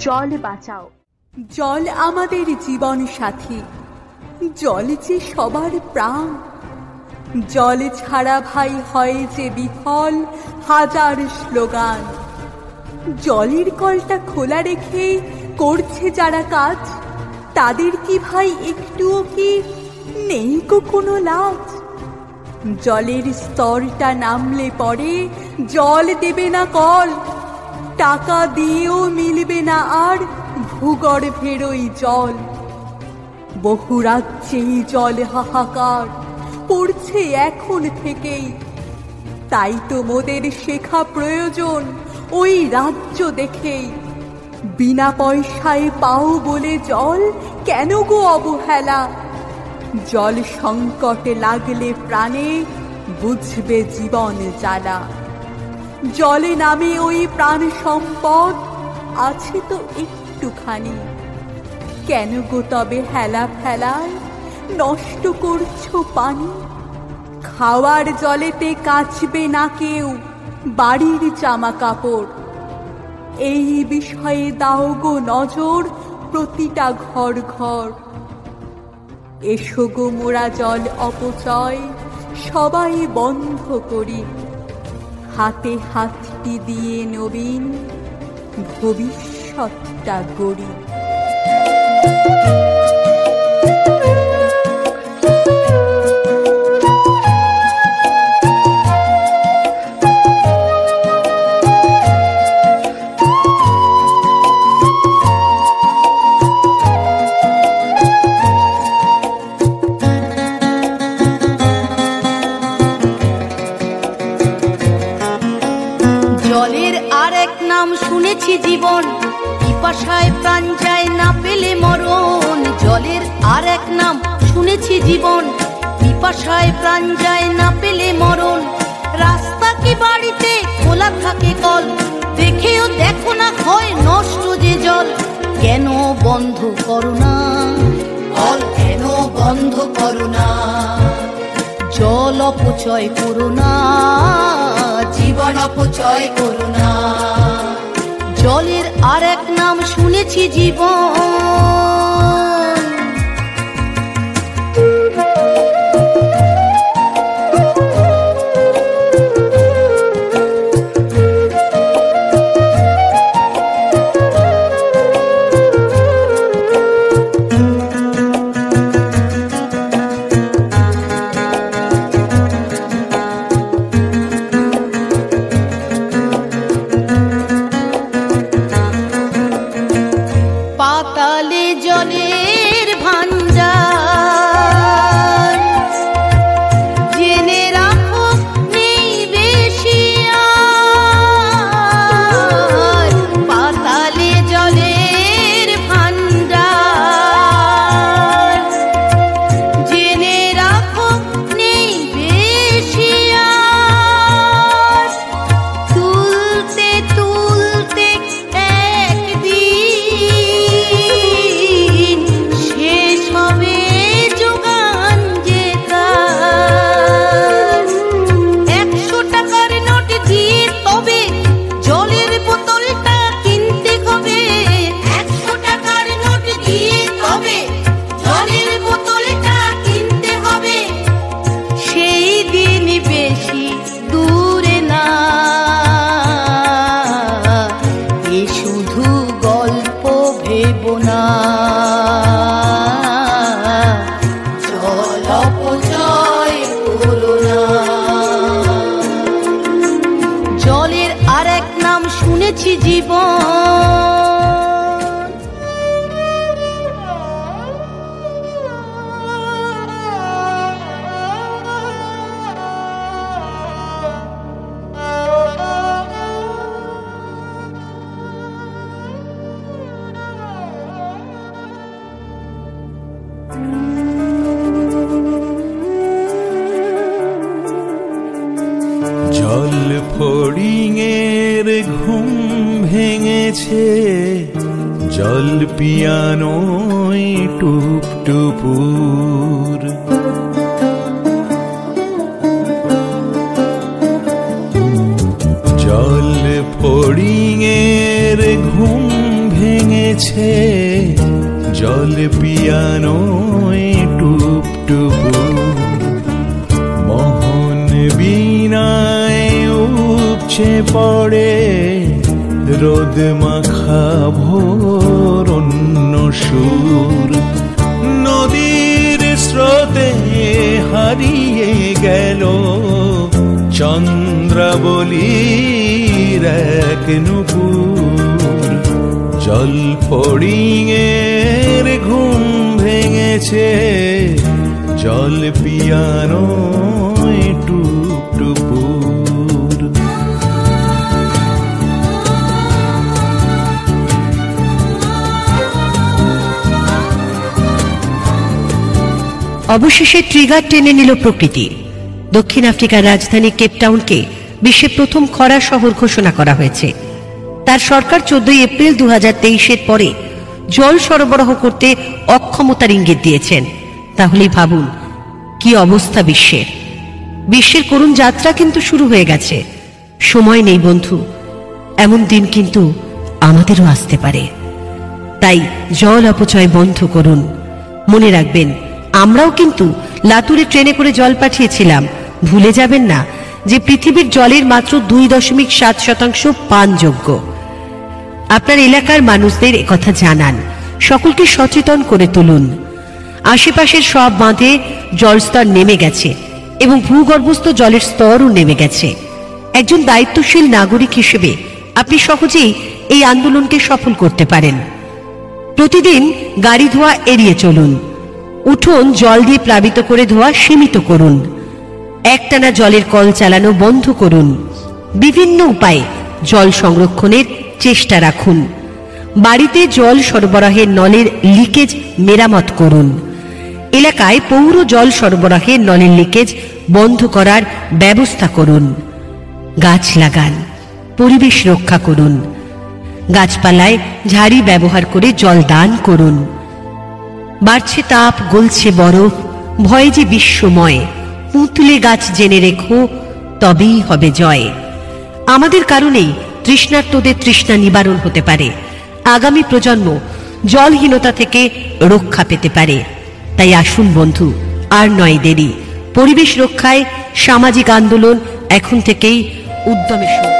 জল বাঁচাও। জল আমাদের জীবন সাথী, জল যে সবার প্রাণ। জল ছাড়া ভাই হয় যে বিফল হাজার স্লোগান। জলের কলটা খোলা রেখে করছে যারা কাজ, তাদের কি ভাই একটুও কি নেই কোনো লাজ? জলের স্তরটা নামলে পরে জল দেবে না কল, টাকা দিয়েও মিলবে না আর ভূগর্ভের ওই জল। বহু রাজ্যেই জল হাহাকার পড়ছে এখন থেকেই, তাই তো মোদের শেখা প্রয়োজন ওই রাজ্য দেখেই। বিনা পয়সায় পাও বলে জল কেন গো অবহেলা? জল সংকটে লাগলে প্রাণে বুঝবে জীবন জ্বালা। জলে নামে ওই প্রাণ সম্পদ আছে তো একটুখানি, কেন গো তবে হেলা ফেলায় নষ্ট করছো পানি? খাওয়ার জলেতে কাচবে না কেউ বাড়ির জামা কাপড়, এই বিষয়ে দাও গো নজর প্রতিটা ঘর ঘর। এসো গো মোরা জল অপচয় সবাই বন্ধ করি, হাতে হাতটি দিয়ে নবীন ভবিষ্যৎটা গড়ি। জলের আরেক নাম শুনেছি জীবন, পিপাসায় প্রাণ যায় না পেলে মরণ। জলের আরেক নাম শুনেছি জীবন, পিপাসায় প্রাণ যায় না পেলে মরণ। রাস্তা কি বাড়িতে খোলা থাকে কল, দেখেও দেখো না হয় নষ্ট যে জল। কেন বন্ধ করো না কল, কেন বন্ধ করো না? জল অপচয় করো না, জীবন অপচয় করো না। জলের আরেক নাম শুনেছি জীবন। পাতালে জলের ভান্ডার, জেনে রাখো নেই বেশি আর। পাতালে জলের ভান্ডার, জেনে রাখো নেই বেশি আর। তুলতে তুলতে একদিন শেষ হবে যোগান যে তার। 100 টাকার নোট দিয়ে তবে জলের বোতলটা কিনতে হবে। 100 টাকার নোট দিয়ে তবে জলের বোতলটা কিনতে হবে। সেই দিন বেশি দূরে না, এ শুধু গল্প ভেবো না। জল অপচয় করো না। জলের আরেক নাম শুনেছি জীবন। জল ফড়িংয়ের ঘুম ভেঙেছে, জল পিয়ানোয় টুপ টুপুর। জল ফড়িংয়ের ঘুম ভেঙেছে, ভেঙেছে জল পিয়ানোয় টুপ টুপু, মোহন বীণায় উপচে পড়ে রোদ মাখা ভোর অন্য সুর, নদীর স্রোতে হারিয়ে গেল চন্দ্রাবলীর এক নূপুর, জল ফড়িংয়ের ঘুম ভেঙেছে জল পিয়ানোয় টুপ টুপুর। অবশেষে ট্রিগার টেনে নিল প্রকৃতি। দক্ষিণ আফ্রিকার রাজধানী কেপটাউনকে বিশ্বের প্রথম খরা শহর ঘোষণা করা হয়েছে। তার সরকার 14 এপ্রিল 2023-এর পরে জল সরবরাহ করতে অক্ষমতার ইঙ্গিত দিয়েছেন। তাহলেই ভাবুন কি অবস্থা বিশ্বের। বিশ্বের করুণ যাত্রা কিন্তু শুরু হয়ে গেছে। সময় নেই বন্ধু, এমন দিন কিন্তু আমাদেরও আসতে পারে। তাই জল অপচয় বন্ধ করুন। মনে রাখবেন, আমরাও কিন্তু লাতুরে ট্রেনে করে জল পাঠিয়েছিলাম। ভুলে যাবেন না যে পৃথিবীর জলের মাত্র 2.7% পানযোগ্য। আপনার এলাকার মানুষদের একথা জানান, সকলকে সচেতন করে তুলুন। আশেপাশের সব বাঁধে জলস্তর নেমে গেছে এবং ভূগর্ভস্থ জলের স্তরও নেমে গেছে। একজন দায়িত্বশীল নাগরিক হিসেবে আপনি সহজেই এই আন্দোলনকে সফল করতে পারেন। প্রতিদিন গাড়ি ধোয়া এড়িয়ে চলুন। উঠোন জল দিয়ে প্লাবিত করে ধোয়া সীমিত করুন। একটানা জলের কল চালানো বন্ধ করুন। বিভিন্ন উপায়ে জল সংরক্ষণের চেষ্টা রাখুন। বাড়িতে জল সরবরাহের নলের লিকেজ মেরামত করুন। এলাকায় পৌর জল সরবরাহের নলের লিকেজ বন্ধ করার ব্যবস্থা করুন। গাছ লাগান, পরিবেশ রক্ষা করুন। গাছপালায় ঝাড়ি ব্যবহার করে জল দান করুন। বাড়ছে তাপ, গলছে বরফ, ভয়ে যে বিশ্বময়। পুঁতলে গাছ জেনে রেখো, তবেই হবে জয়। আমাদের কারণেই তৃষ্ণার্তদের তৃষ্ণা নিবারণ হতে পারে। আগামী প্রজন্ম জলহীনতা থেকে রক্ষা পেতে পারে। তাই আসুন বন্ধু, আর নয় দেরি। পরিবেশ রক্ষায় সামাজিক আন্দোলন এখন থেকেই উদ্যমে শুরু।